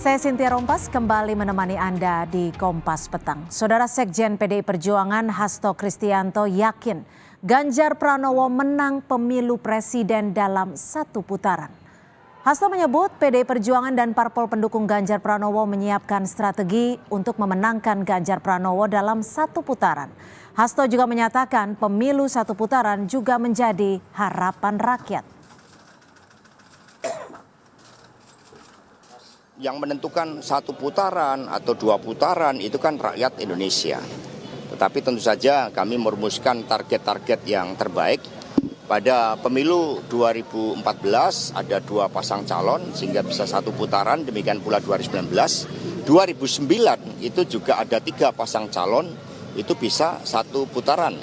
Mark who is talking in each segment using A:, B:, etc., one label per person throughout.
A: Saya Cynthia Rompas kembali menemani Anda di Kompas Petang. Saudara Sekjen PDI Perjuangan Hasto Kristianto yakin Ganjar Pranowo menang pemilu presiden dalam satu putaran. Hasto menyebut PDI Perjuangan dan parpol pendukung Ganjar Pranowo menyiapkan strategi untuk memenangkan Ganjar Pranowo dalam satu putaran. Hasto juga menyatakan pemilu satu putaran juga menjadi harapan rakyat.
B: Yang menentukan satu putaran atau dua putaran itu kan rakyat Indonesia. Tetapi tentu saja kami merumuskan target-target yang terbaik. Pada pemilu 2014 ada dua pasang calon sehingga bisa satu putaran, demikian pula 2019. 2009 itu juga ada tiga pasang calon, itu bisa satu putaran.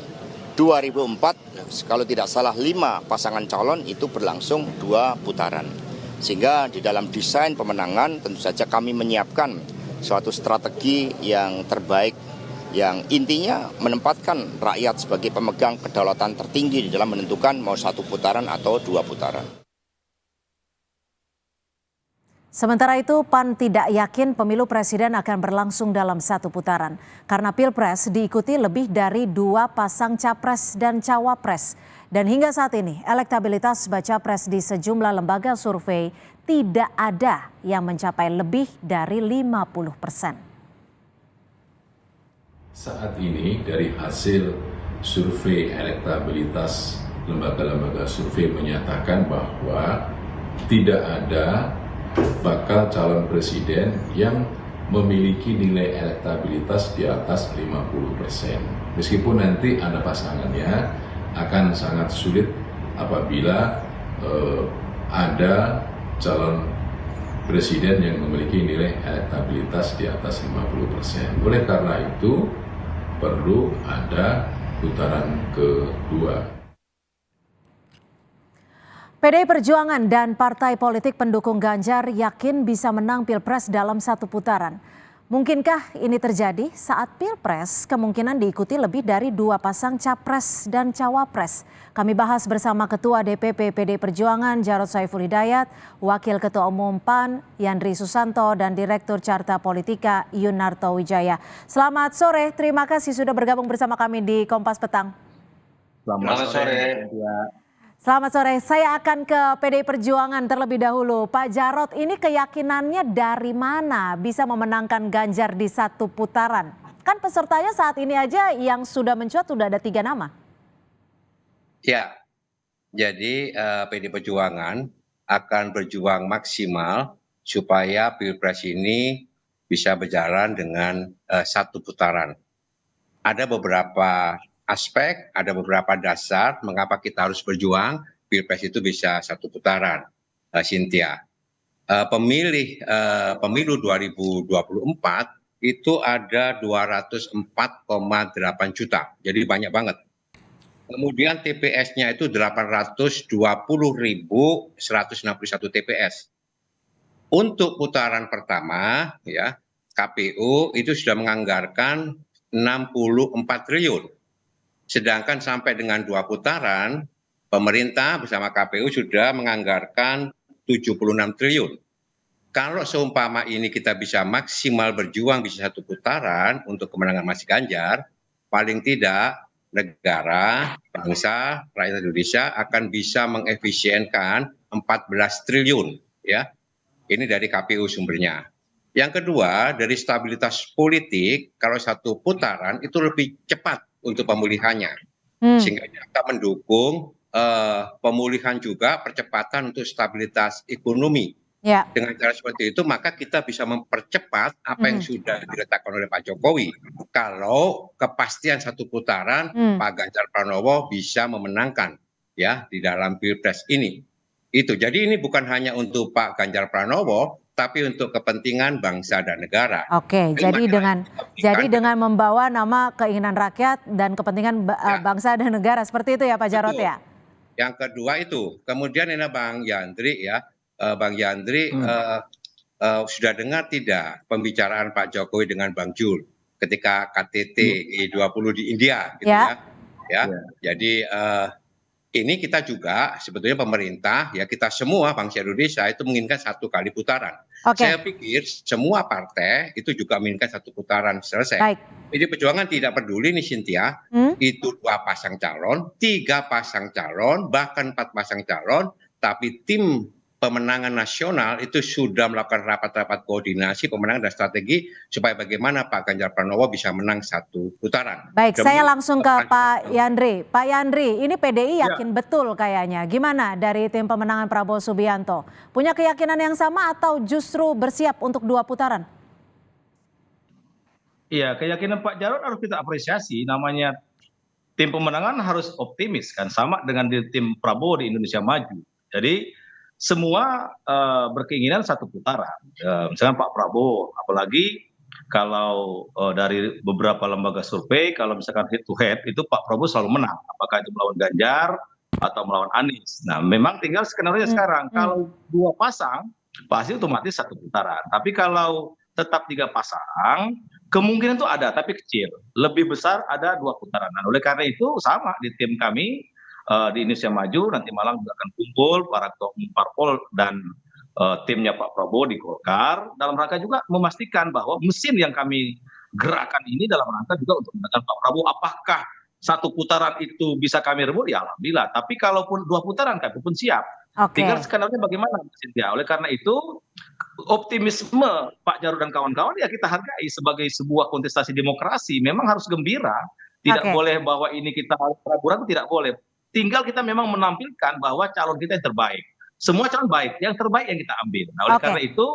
B: 2004 kalau tidak salah 5 pasangan calon itu berlangsung 2 putaran. Sehingga di dalam desain pemenangan tentu saja kami menyiapkan suatu strategi yang terbaik yang intinya menempatkan rakyat sebagai pemegang kedaulatan tertinggi di dalam menentukan mau satu putaran atau 2 putaran.
A: Sementara itu, PAN tidak yakin pemilu presiden akan berlangsung dalam satu putaran karena Pilpres diikuti lebih dari 2 pasang capres dan cawapres. Dan hingga saat ini, elektabilitas baca pres di sejumlah lembaga survei tidak ada yang mencapai lebih dari 50%.
C: Saat ini dari hasil survei elektabilitas lembaga-lembaga survei menyatakan bahwa tidak ada bakal calon presiden yang memiliki nilai elektabilitas di atas 50%. Meskipun nanti ada pasangannya, akan sangat sulit apabila ada calon presiden yang memiliki nilai elektabilitas di atas 50%. Oleh karena itu, perlu ada putaran kedua.
A: PDI Perjuangan dan partai politik pendukung Ganjar yakin bisa menang Pilpres dalam satu putaran. Mungkinkah ini terjadi saat Pilpres kemungkinan diikuti lebih dari 2 pasang capres dan cawapres? Kami bahas bersama Ketua DPP PDI Perjuangan Jarod Saiful Hidayat, Wakil Ketua Umum PAN Yandri Susanto, dan Direktur Carta Politika Yunarto Wijaya. Selamat sore, terima kasih sudah bergabung bersama kami di Kompas Petang.
D: Selamat sore.
A: Selamat sore, saya akan ke PDI Perjuangan terlebih dahulu. Pak Jarod, ini keyakinannya dari mana bisa memenangkan Ganjar di satu putaran? Kan pesertanya saat ini aja yang sudah mencuat sudah ada 3 nama.
D: Ya, jadi PDI Perjuangan akan berjuang maksimal supaya Pilpres ini bisa berjalan dengan satu putaran. Ada beberapa aspek, ada beberapa dasar mengapa kita harus berjuang Pilpres itu bisa satu putaran, Cynthia. Pemilu 2024 itu ada 204,8 juta, jadi banyak banget. Kemudian TPS-nya itu 820.161 TPS. Untuk putaran pertama, ya KPU itu sudah menganggarkan 64 triliun. Sedangkan sampai dengan 2 putaran, pemerintah bersama KPU sudah menganggarkan 76 triliun. Kalau seumpama ini kita bisa maksimal berjuang bisa satu putaran untuk kemenangan Mas Ganjar, paling tidak negara, bangsa, rakyat Indonesia akan bisa mengefisienkan 14 triliun. Ya, ini dari KPU sumbernya. Yang kedua, dari stabilitas politik, kalau satu putaran itu lebih cepat untuk pemulihannya, sehingga kita mendukung pemulihan juga percepatan untuk stabilitas ekonomi. Ya. Dengan cara seperti itu maka kita bisa mempercepat apa yang sudah diletakkan oleh Pak Jokowi. Kalau kepastian satu putaran Pak Ganjar Pranowo bisa memenangkan ya di dalam Pilpres ini. Itu. Jadi ini bukan hanya untuk Pak Ganjar Pranowo, tapi untuk kepentingan bangsa dan negara.
A: Oke, jadi dengan membawa nama keinginan rakyat dan kepentingan bangsa dan negara seperti itu ya Pak Jarod ya.
D: Yang kedua itu, kemudian ini Bang Yandri ya, Bang Yandri sudah dengar tidak pembicaraan Pak Jokowi dengan Bang Jul ketika KTT G20 di India, gitu ya. Jadi ini kita juga sebetulnya pemerintah, ya kita semua bangsa Indonesia itu menginginkan 1 kali putaran.
A: Oke.
D: Saya pikir semua partai itu juga menginginkan 1 putaran selesai.
A: Baik.
D: Pdi Perjuangan tidak peduli nih Cynthia, itu 2 pasang calon, 3 pasang calon, bahkan 4 pasang calon, tapi tim pemenangan nasional itu sudah melakukan rapat-rapat koordinasi pemenangan dan strategi supaya bagaimana Pak Ganjar Pranowo bisa menang 1 putaran.
A: Baik, saya langsung ke Pak Yandri. Pak Yandri, ini PDI yakin betul kayaknya. Gimana dari tim pemenangan Prabowo Subianto? Punya keyakinan yang sama atau justru bersiap untuk 2 putaran?
E: Iya, keyakinan Pak Jarod harus kita apresiasi. Namanya tim pemenangan harus optimis kan, sama dengan di tim Prabowo di Indonesia Maju. Jadi semua berkeinginan 1 putaran. Misalnya Pak Prabowo, apalagi kalau dari beberapa lembaga survei, kalau misalkan head to head itu Pak Prabowo selalu menang. Apakah itu melawan Ganjar atau melawan Anies. Nah, memang tinggal skenario sekarang. Kalau 2 pasang, pasti otomatis 1 putaran. Tapi kalau tetap 3 pasang, kemungkinan itu ada, tapi kecil. Lebih besar ada 2 putaran. Nah, oleh karena itu sama di tim kami di Indonesia Maju nanti malam juga akan kumpul para ketua umum parpol dan timnya Pak Prabowo di Golkar dalam rangka juga memastikan bahwa mesin yang kami gerakan ini dalam rangka juga untuk menentukan Pak Prabowo apakah 1 putaran itu bisa kami rebut, ya alhamdulillah. Tapi kalaupun 2 putaran kami pun siap. Tinggal skenario bagaimana, Cynthia. Oleh karena itu optimisme Pak Jarod dan kawan-kawan ya kita hargai sebagai sebuah kontestasi demokrasi. Memang harus gembira. Tidak boleh bahwa ini kita ragu-ragu, tidak boleh. Tinggal kita memang menampilkan bahwa calon kita yang terbaik. Semua calon baik, yang terbaik yang kita ambil. Nah, oleh karena itu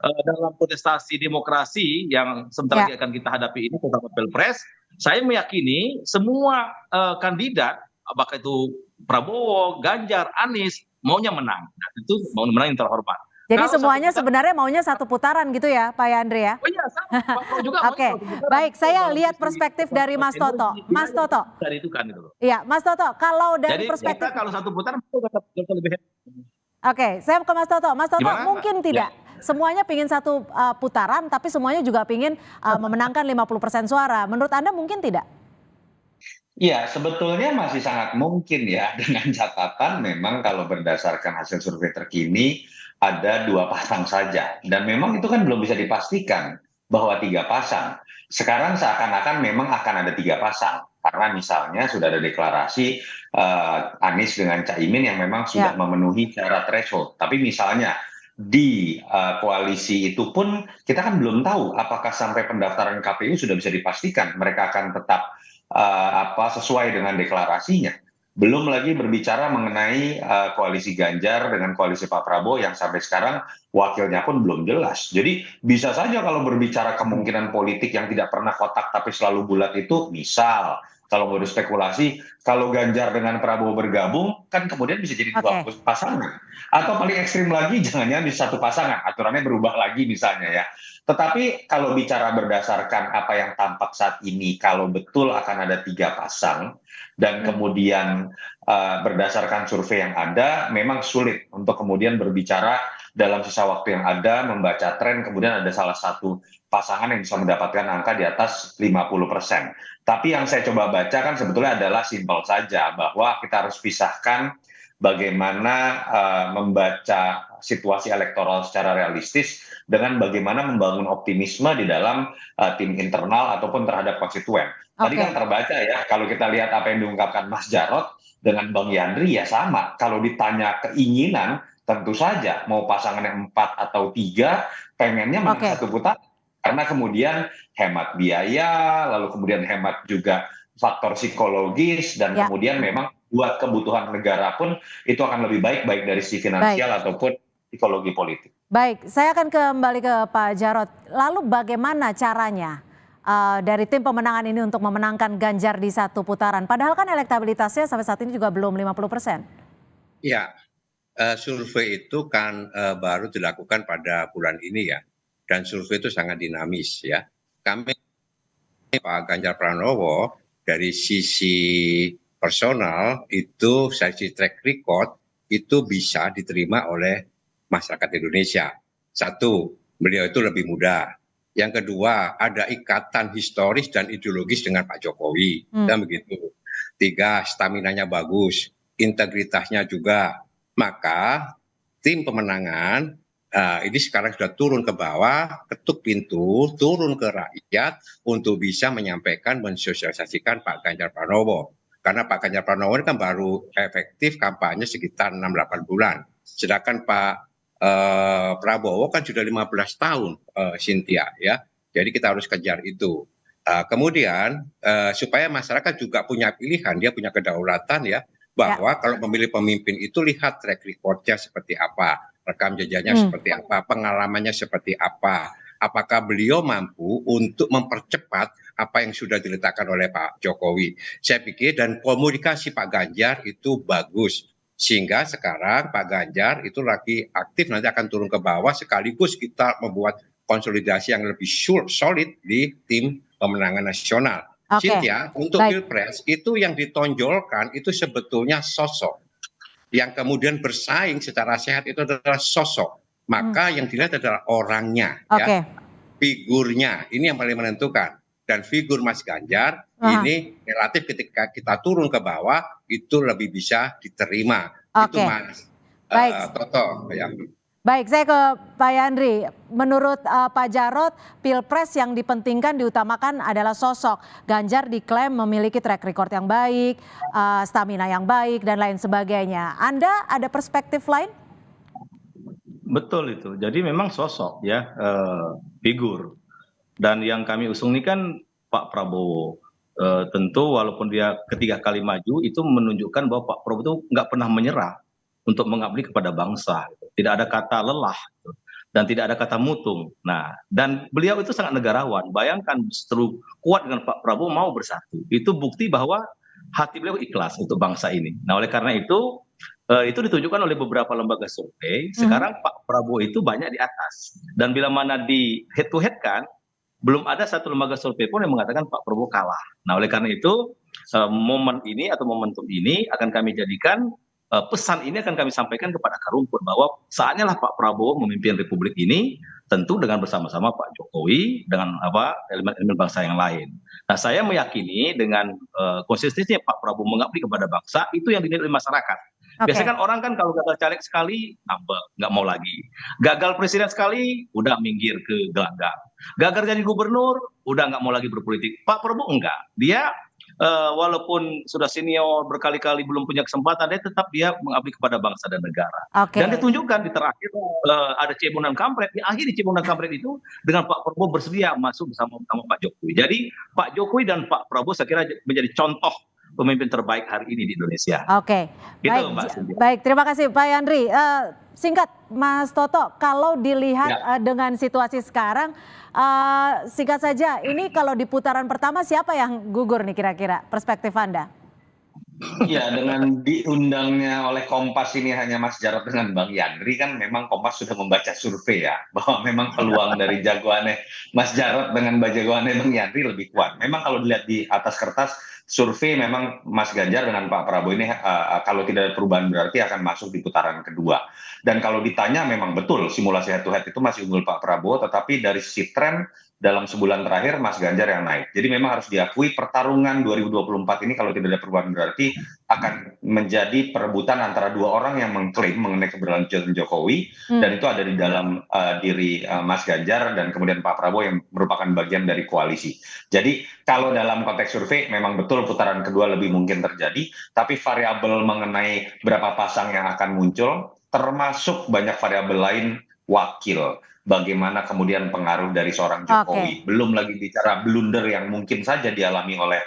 E: dalam kontestasi demokrasi yang sebentar lagi akan kita hadapi ini, terutama Pilpres, saya meyakini semua kandidat, apakah itu Prabowo, Ganjar, Anies, maunya menang. Nah, itu mau menang yang terhormat.
A: Jadi semuanya sebenarnya maunya 1 putaran gitu ya Pak Yandri ya?
E: Oh iya, sama. Pak Prabowo juga
A: Oke, baik, saya lihat perspektif dari Mas Toto. Mas Toto. Iya, Mas Toto, kalau dari perspektif.
E: Jadi kalau 1 putaran itu lebih hebat.
A: Oke, saya ke Mas Toto. Mas Toto, mungkin tidak semuanya pingin 1 putaran, tapi semuanya juga pingin memenangkan 50% suara. Menurut Anda mungkin tidak?
F: Ya, sebetulnya masih sangat mungkin ya, dengan catatan memang kalau berdasarkan hasil survei terkini ada 2 pasang saja. Dan memang itu kan belum bisa dipastikan bahwa 3 pasang. Sekarang seakan-akan memang akan ada 3 pasang. Karena misalnya sudah ada deklarasi Anies dengan Caimin yang memang sudah memenuhi syarat threshold. Tapi misalnya di koalisi itu pun kita kan belum tahu apakah sampai pendaftaran KPU sudah bisa dipastikan mereka akan tetap sesuai dengan deklarasinya. Belum lagi berbicara mengenai koalisi Ganjar dengan koalisi Pak Prabowo yang sampai sekarang wakilnya pun belum jelas. Jadi bisa saja kalau berbicara kemungkinan politik yang tidak pernah kotak tapi selalu bulat itu, misal kalau mau spekulasi, kalau Ganjar dengan Prabowo bergabung kan kemudian bisa jadi 2 pasangan. Atau paling ekstrim lagi jangan-jangan bisa 1 pasangan, aturannya berubah lagi misalnya ya. Tetapi kalau bicara berdasarkan apa yang tampak saat ini, kalau betul akan ada 3 pasang, dan kemudian berdasarkan survei yang ada, memang sulit untuk kemudian berbicara dalam sisa waktu yang ada, membaca tren, kemudian ada salah satu pasangan yang bisa mendapatkan angka di atas 50%. Tapi yang saya coba baca kan sebetulnya adalah simpel saja, bahwa kita harus pisahkan bagaimana membaca situasi elektoral secara realistis dengan bagaimana membangun optimisme di dalam tim internal ataupun terhadap konstituen. Tadi kan terbaca ya, kalau kita lihat apa yang diungkapkan Mas Jarod dengan Bang Yandri ya sama. Kalau ditanya keinginan, tentu saja mau pasangan yang 4 atau 3, pengennya menang 1 putaran. Karena kemudian hemat biaya, lalu kemudian hemat juga faktor psikologis, dan kemudian memang buat kebutuhan negara pun itu akan lebih baik dari sisi finansial ataupun psikologi politik.
A: Baik, saya akan kembali ke Pak Jarod. Lalu bagaimana caranya dari tim pemenangan ini untuk memenangkan Ganjar di 1 putaran? Padahal kan elektabilitasnya sampai saat ini juga belum 50%.
D: Ya, survei itu kan baru dilakukan pada bulan ini ya. Dan survei itu sangat dinamis ya. Kami Pak Ganjar Pranowo dari sisi personal itu, sisi track record itu bisa diterima oleh masyarakat Indonesia. 1, beliau itu lebih muda. Yang kedua, ada ikatan historis dan ideologis dengan Pak Jokowi. Dan begitu. 3, staminanya bagus. integritasnya juga. Maka tim pemenangan ini sekarang sudah turun ke bawah, ketuk pintu, turun ke rakyat untuk bisa menyampaikan, mensosialisasikan Pak Ganjar Pranowo. Karena Pak Ganjar Pranowo ini kan baru efektif kampanye sekitar 6-8 bulan. Sedangkan Pak Prabowo kan sudah 15 tahun, Cynthia ya. Jadi kita harus kejar itu. Kemudian supaya masyarakat juga punya pilihan, dia punya kedaulatan ya, bahwa kalau memilih pemimpin itu lihat track record-nya seperti apa, rekam jejaknya seperti apa, pengalamannya seperti apa, apakah beliau mampu untuk mempercepat apa yang sudah diletakkan oleh Pak Jokowi. Saya pikir dan komunikasi Pak Ganjar itu bagus. Sehingga sekarang Pak Ganjar itu lagi aktif, nanti akan turun ke bawah sekaligus kita membuat konsolidasi yang lebih solid di tim pemenangan nasional. Cynthia, untuk Pilpres itu yang ditonjolkan itu sebetulnya sosok. Yang kemudian bersaing secara sehat itu adalah sosok. Maka yang dilihat adalah orangnya, ya, figurnya. Ini yang paling menentukan. Dan figur Mas Ganjar ini relatif ketika kita turun ke bawah itu lebih bisa diterima. Itu Mas Toto. Ya.
A: Baik, saya ke Pak Yandri. Menurut Pak Jarod, Pilpres yang dipentingkan diutamakan adalah sosok. Ganjar diklaim memiliki track record yang baik, stamina yang baik, dan lain sebagainya. Anda ada perspektif lain?
E: Betul itu. Jadi memang sosok ya, figur. Dan yang kami usung ini kan Pak Prabowo. Tentu walaupun dia ketiga kali maju itu menunjukkan bahwa Pak Prabowo itu nggak pernah menyerah untuk mengabdi kepada bangsa. Tidak ada kata lelah dan tidak ada kata mutung. Nah, dan beliau itu sangat negarawan. Bayangkan justru kuat dengan Pak Prabowo mau bersatu. Itu bukti bahwa hati beliau ikhlas untuk bangsa ini. Nah, oleh karena itu ditunjukkan oleh beberapa lembaga survei. Sekarang Pak Prabowo itu banyak di atas. Dan bila mana di head to head kan, belum ada satu lembaga survei pun yang mengatakan Pak Prabowo kalah. Nah, oleh karena itu momen ini atau momentum ini akan kami jadikan pesan ini akan kami sampaikan kepada akar rumput bahwa saatnya lah Pak Prabowo memimpin Republik ini, tentu dengan bersama-sama Pak Jokowi dengan elemen-elemen bangsa yang lain. Nah, saya meyakini dengan konsistensinya Pak Prabowo mengabdi kepada bangsa itu yang dinilai oleh masyarakat. Biasanya kan orang kan kalau gagal caleg sekali ngambek, nggak mau lagi. Gagal presiden sekali, udah minggir ke gelanggang. Gagal jadi gubernur, udah nggak mau lagi berpolitik. Pak Prabowo enggak, dia walaupun sudah senior berkali-kali belum punya kesempatan, dia mengabdi kepada bangsa dan negara. Dan ditunjukkan di terakhir ada Cebunan Kampret, di akhir di Cebunan Kampret itu dengan Pak Prabowo bersedia masuk bersama Pak Jokowi. Jadi Pak Jokowi dan Pak Prabowo saya kira menjadi contoh pemimpin terbaik hari ini di Indonesia.
A: Gitu, baik, terima kasih Pak Yandri. Singkat Mas Toto, kalau dilihat dengan situasi sekarang, singkat saja, ini kalau di putaran pertama siapa yang gugur nih kira-kira perspektif Anda?
F: Ya, dengan diundangnya oleh Kompas ini hanya Mas Jarod dengan Bang Yandri kan memang Kompas sudah membaca survei ya, bahwa memang peluang dari jagoannya Mas Jarod dengan jagoannya Bang Yandri lebih kuat. Memang kalau dilihat di atas kertas survei memang Mas Ganjar dengan Pak Prabowo ini kalau tidak ada perubahan berarti akan masuk di putaran kedua. Dan kalau ditanya memang betul simulasi head to head itu masih unggul Pak Prabowo, tetapi dari sisi tren dalam sebulan terakhir Mas Ganjar yang naik. Jadi memang harus diakui pertarungan 2024 ini kalau tidak ada perubahan berarti akan menjadi perebutan antara dua orang yang mengklaim mengenai keberlanjutan Jokowi dan itu ada di dalam diri Mas Ganjar dan kemudian Pak Prabowo yang merupakan bagian dari koalisi. Jadi kalau dalam konteks survei memang betul putaran kedua lebih mungkin terjadi, tapi variabel mengenai berapa pasang yang akan muncul termasuk banyak variabel lain wakil. Bagaimana kemudian pengaruh dari seorang Jokowi. Belum lagi bicara blunder yang mungkin saja dialami oleh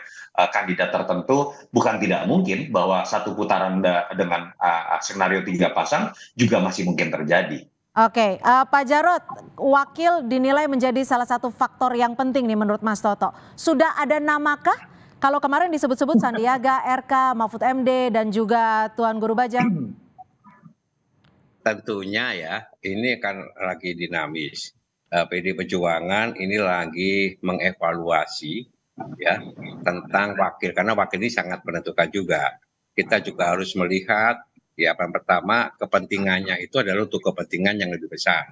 F: kandidat tertentu. Bukan tidak mungkin bahwa satu putaran dengan skenario 3 pasang juga masih mungkin terjadi.
A: Pak Jarod, wakil dinilai menjadi salah satu faktor yang penting nih menurut Mas Toto. Sudah ada namakah? Kalau kemarin disebut-sebut Sandiaga, RK, Mahfud MD, dan juga Tuan Guru Bajang.
D: Tentunya ya, ini kan lagi dinamis. PD Perjuangan ini lagi mengevaluasi ya tentang wakil, karena wakil ini sangat menentukan juga. Kita juga harus melihat ya, yang pertama kepentingannya itu adalah untuk kepentingan yang lebih besar,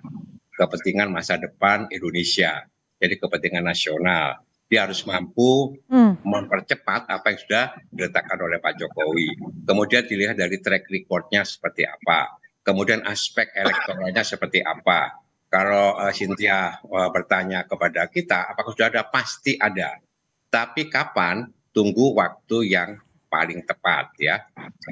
D: kepentingan masa depan Indonesia, jadi kepentingan nasional. Dia harus mampu mempercepat apa yang sudah diletakkan oleh Pak Jokowi. Kemudian dilihat dari track record-nya seperti apa. Kemudian aspek elektoralnya seperti apa. Kalau Cynthia bertanya kepada kita, apakah sudah ada? Pasti ada. Tapi kapan? Tunggu waktu yang paling tepat ya.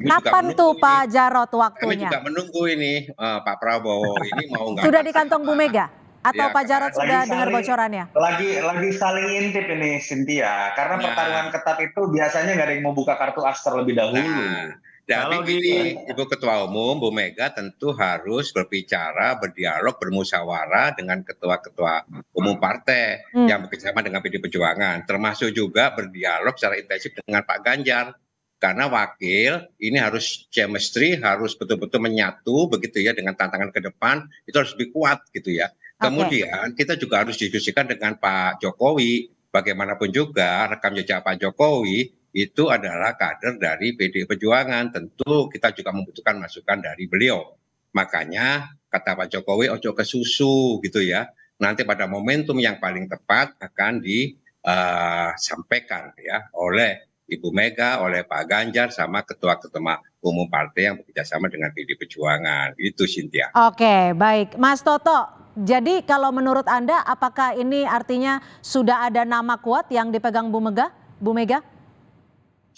A: Kapan tuh Pak Jarod waktunya?
D: Kami juga menunggu ini Pak Prabowo ini mau nggak.
A: Sudah di kantong Bu Mega? Atau
D: Ya,
A: Pak Jarod sudah dengar
F: saling-
A: bocorannya?
F: Lagi saling intip ini Cynthia, karena
D: Nah.
F: pertarungan ketat itu biasanya nggak ada yang mau buka kartu as terlebih dahulu.
D: Tapi
E: Kalau
D: gini, Ibu Ketua Umum, Bu Mega tentu harus berbicara, berdialog, bermusyawarah dengan ketua-ketua umum partai yang bekerjasama dengan PD Perjuangan, termasuk juga berdialog secara intensif dengan Pak Ganjar. Karena wakil ini harus chemistry, harus betul-betul menyatu begitu ya dengan tantangan ke depan, itu harus lebih kuat gitu ya. Kemudian kita juga harus diskusikan dengan Pak Jokowi, bagaimanapun juga rekam jejak Pak Jokowi itu adalah kader dari PD Perjuangan. Tentu kita juga membutuhkan masukan dari beliau. Makanya kata Pak Jokowi, ojo ke susu gitu ya. Nanti pada momentum yang paling tepat akan disampaikan ya oleh Ibu Mega, oleh Pak Ganjar, sama ketua-ketua umum partai yang bekerjasama dengan PD Perjuangan. Itu Cynthia.
A: Oke, baik. Mas Toto, jadi kalau menurut Anda apakah ini artinya sudah ada nama kuat yang dipegang Bu Mega? Bu Mega?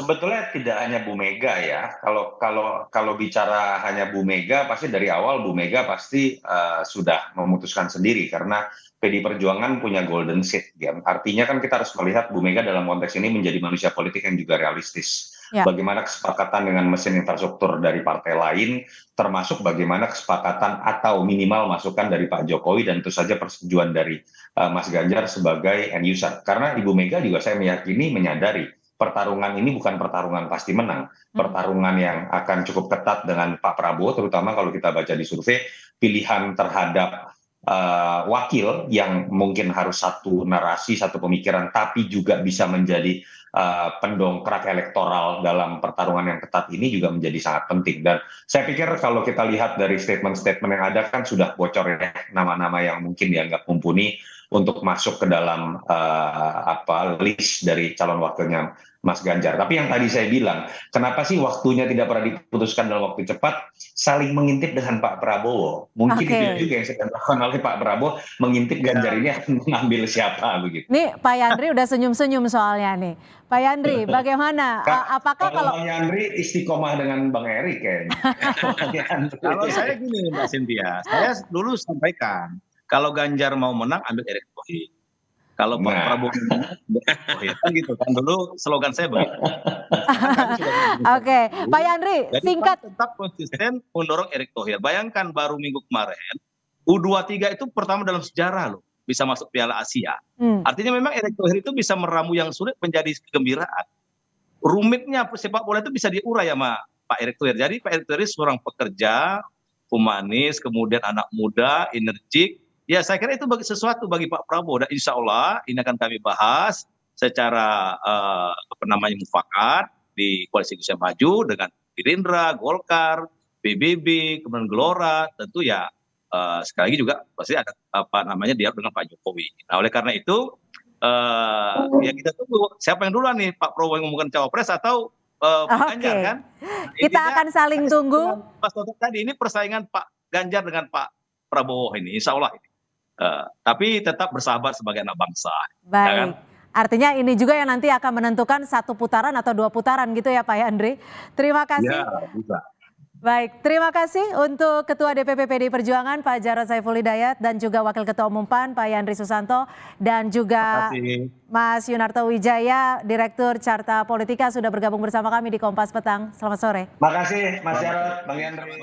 F: Sebetulnya tidak hanya Bu Mega ya. Kalau bicara hanya Bu Mega, pasti dari awal Bu Mega pasti sudah memutuskan sendiri karena PD Perjuangan punya golden seat. Ya. Artinya kan kita harus melihat Bu Mega dalam konteks ini menjadi manusia politik yang juga realistis.
A: Ya.
F: Bagaimana kesepakatan dengan mesin infrastruktur dari partai lain, termasuk bagaimana kesepakatan atau minimal masukan dari Pak Jokowi dan tentu saja persetujuan dari Mas Ganjar sebagai end user. Karena Ibu Mega juga saya meyakini menyadari pertarungan ini bukan pertarungan pasti menang. Pertarungan yang akan cukup ketat dengan Pak Prabowo, terutama kalau kita baca di survei, pilihan terhadap wakil yang mungkin harus satu narasi, satu pemikiran, tapi juga bisa menjadi pendongkrak elektoral dalam pertarungan yang ketat ini juga menjadi sangat penting. Dan saya pikir kalau kita lihat dari statement-statement yang ada kan sudah bocor ya nama-nama yang mungkin dianggap mumpuni untuk masuk ke dalam list dari calon wakilnya Mas Ganjar. Tapi yang tadi saya bilang, kenapa sih waktunya tidak pernah diputuskan dalam waktu cepat, saling mengintip dengan Pak Prabowo. Mungkin itu juga yang sedang dilakukan oleh Pak Prabowo, mengintip Ganjar ini akan mengambil siapa begitu.
A: Nih Pak Yandri udah senyum-senyum soalnya nih. Pak Yandri, bagaimana? Apakah kalau
F: Bang Yandri istiqomah dengan Bang Erik kayaknya.
E: Kalau saya gini Mbak Cynthia, saya dulu sampaikan, kalau Ganjar mau menang ambil Erick Thohir. Kalau Pak Prabowo menang, kan gitu kan dulu slogan saya begitu.
A: Oke, Pak Yandri,
E: Jadi
A: singkat.
E: tetap konsisten mendorong Erick Thohir. Bayangkan baru minggu kemarin U23 itu pertama dalam sejarah loh bisa masuk Piala Asia. Artinya memang Erick Thohir itu bisa meramu yang sulit menjadi kegembiraan. Rumitnya sepak bola itu bisa diurai sama Pak Erick Thohir. Jadi Pak Erick Thohir seorang pekerja, humanis, kemudian anak muda, energik. Ya saya kira itu sesuatu bagi Pak Prabowo. Dan insya Allah ini akan kami bahas secara mufakat di Koalisi Indonesia Maju dengan Gerindra, Golkar, PBB, kemudian Gelora, tentu ya sekali lagi juga pasti ada dialog dengan Pak Jokowi. Nah oleh karena itu ya kita tunggu siapa yang duluan nih, Pak Prabowo yang ngomongkan cawapres atau Pak Ganjar kan?
A: Kita akan saling tunggu.
E: Pas tadi ini persaingan Pak Ganjar dengan Pak Prabowo ini, insya Allah ini. Tapi tetap bersahabat sebagai anak bangsa.
A: Baik.
E: Ya kan?
A: Artinya ini juga yang nanti akan menentukan 1 putaran atau 2 putaran gitu ya Pak Yandri. Terima kasih.
E: Ya, bisa.
A: Baik, terima kasih untuk Ketua DPP PDI Perjuangan Pak Jarod Saiful Hidayat dan juga Wakil Ketua Umum PAN Pak Yandri Susanto dan juga Mas Yunarto Wijaya, Direktur Carta Politika sudah bergabung bersama kami di Kompas Petang. Selamat sore.
F: Makasih Mas Jarod, Bang Yandri.